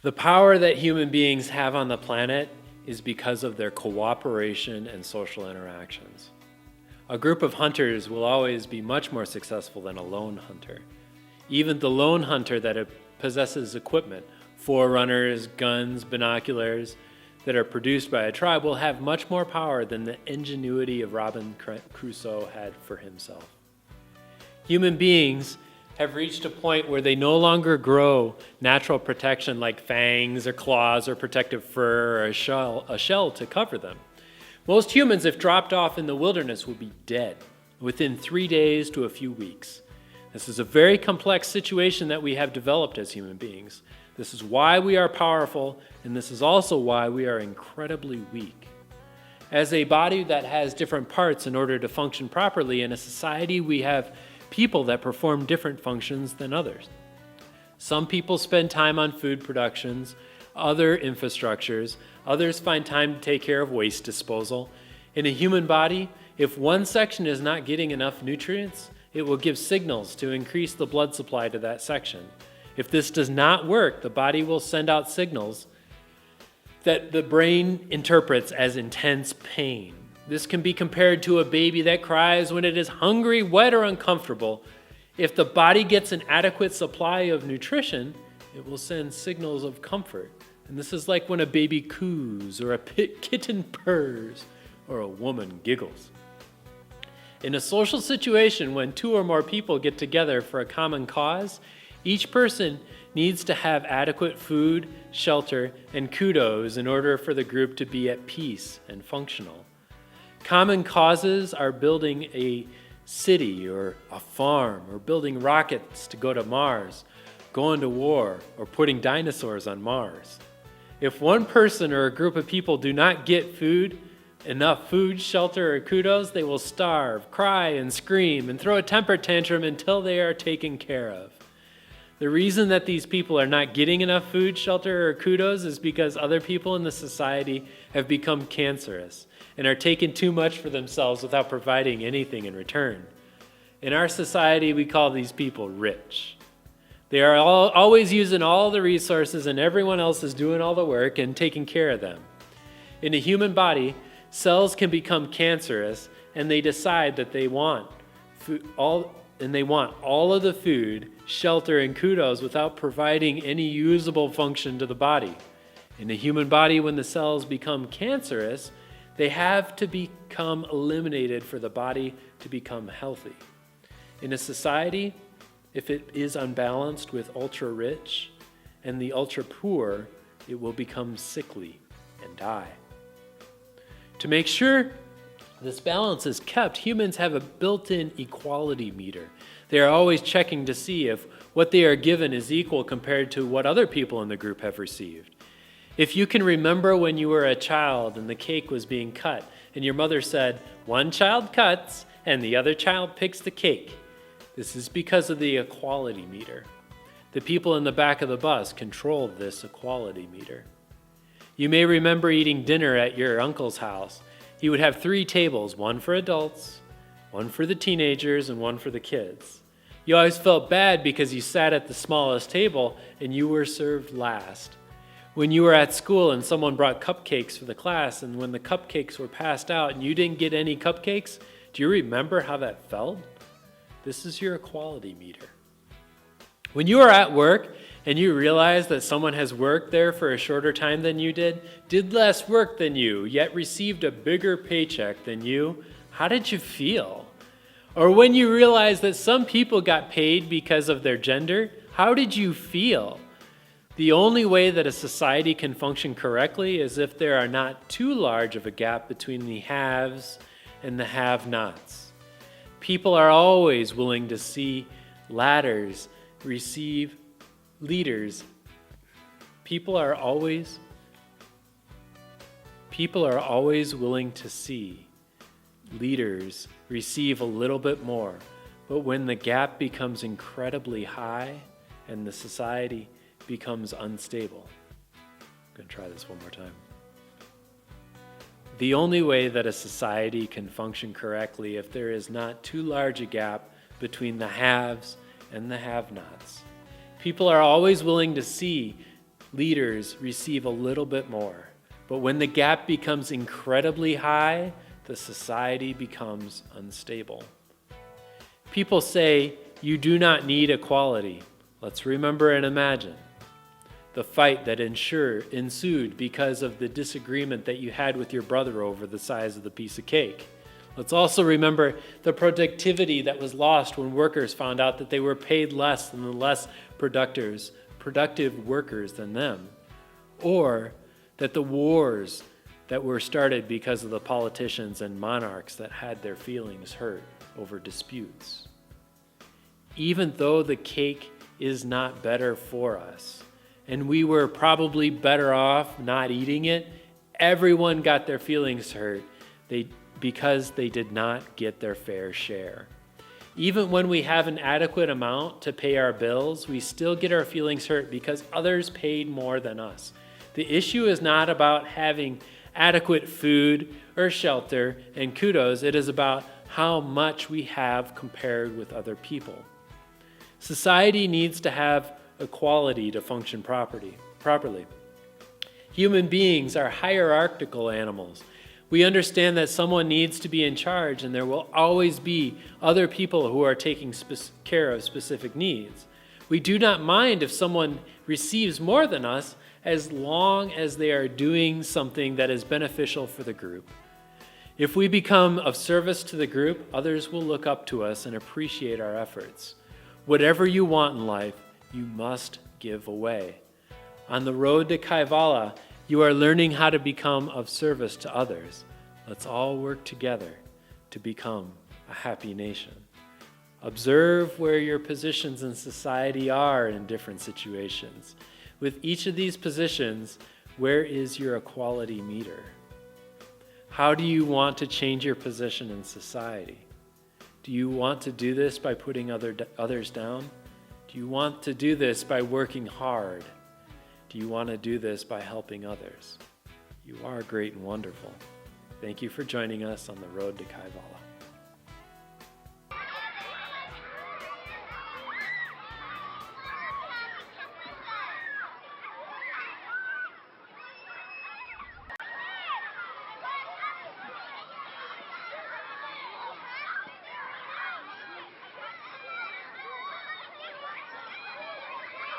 The power that human beings have on the planet is because of their cooperation and social interactions. A group of hunters will always be much more successful than a lone hunter. Even the lone hunter that possesses equipment, forerunners, guns, binoculars, that are produced by a tribe will have much more power than the ingenuity of Robinson Crusoe had for himself. Human beings have reached a point where they no longer grow natural protection like fangs or claws or protective fur or a shell to cover them. Most humans, if dropped off in the wilderness, will be dead within 3 days to a few weeks. This is a very complex situation that we have developed as human beings. This is why we are powerful, and this is also why we are incredibly weak. As a body that has different parts in order to function properly, in a society we have people that perform different functions than others. Some people spend time on food productions, other infrastructures, others find time to take care of waste disposal. In a human body, if one section is not getting enough nutrients, it will give signals to increase the blood supply to that section. If this does not work, the body will send out signals that the brain interprets as intense pain. This can be compared to a baby that cries when it is hungry, wet, or uncomfortable. If the body gets an adequate supply of nutrition, it will send signals of comfort. And this is like when a baby coos, or a kitten purrs, or a woman giggles. In a social situation, when 2 or more people get together for a common cause, each person needs to have adequate food, shelter, and kudos in order for the group to be at peace and functional. Common causes are building a city or a farm, or building rockets to go to Mars, going to war, or putting dinosaurs on Mars. If one person or a group of people do not get enough food, shelter, or kudos, they will starve, cry, and scream, and throw a temper tantrum until they are taken care of. The reason that these people are not getting enough food, shelter, or kudos is because other people in the society have become cancerous and are taking too much for themselves without providing anything in return. In our society, we call these people rich. They are always using all the resources, and everyone else is doing all the work and taking care of them. In a human body, cells can become cancerous, and they decide that they want all of the food, shelter, and kudos without providing any usable function to the body. In a human body, when the cells become cancerous, they have to become eliminated for the body to become healthy. In a society, if it is unbalanced with ultra-rich and the ultra-poor, it will become sickly and die. To make sure this balance is kept, humans have a built-in equality meter. They are always checking to see if what they are given is equal compared to what other people in the group have received. If you can remember when you were a child and the cake was being cut, and your mother said, "One child cuts and the other child picks the cake," this is because of the equality meter. The people in the back of the bus control this equality meter. You may remember eating dinner at your uncle's house. He would have 3 tables, one for adults, one for the teenagers, and one for the kids. You always felt bad because you sat at the smallest table and you were served last. When you were at school and someone brought cupcakes for the class, and when the cupcakes were passed out and you didn't get any cupcakes, do you remember how that felt? This is your equality meter. When you are at work and you realize that someone has worked there for a shorter time than you did less work than you, yet received a bigger paycheck than you, how did you feel? Or when you realize that some people got paid because of their gender, how did you feel? The only way that a society can function correctly is if there are not too large of a gap between the haves and the have-nots. People are always willing to see ladders receive leaders. People are always willing to see leaders receive a little bit more. But when the gap becomes incredibly high and the society becomes unstable. I'm going to try this one more time. The only way that a society can function correctly if there is not too large a gap between the haves and the have-nots. People are always willing to see leaders receive a little bit more. But when the gap becomes incredibly high, the society becomes unstable. People say, you do not need equality. Let's remember and imagine the fight that ensued because of the disagreement that you had with your brother over the size of the piece of cake. Let's also remember the productivity that was lost when workers found out that they were paid less than the less productive workers than them. Or that the wars that were started because of the politicians and monarchs that had their feelings hurt over disputes. Even though the cake is not better for us, and we were probably better off not eating it, everyone got their feelings hurt because they did not get their fair share. Even when we have an adequate amount to pay our bills, we still get our feelings hurt because others paid more than us. The issue is not about having adequate food or shelter and kudos. It is about how much we have compared with other people. Society needs to have equality to function properly. Human beings are hierarchical animals. We understand that someone needs to be in charge, and there will always be other people who are taking care of specific needs. We do not mind if someone receives more than us as long as they are doing something that is beneficial for the group. If we become of service to the group, others will look up to us and appreciate our efforts. Whatever you want in life, you must give away. On the road to Kaivala, you are learning how to become of service to others. Let's all work together to become a happy nation. Observe where your positions in society are in different situations. With each of these positions, where is your equality meter? How do you want to change your position in society? Do you want to do this by putting others down? Do you want to do this by working hard? Do you want to do this by helping others? You are great and wonderful. Thank you for joining us on the road to Kaivala.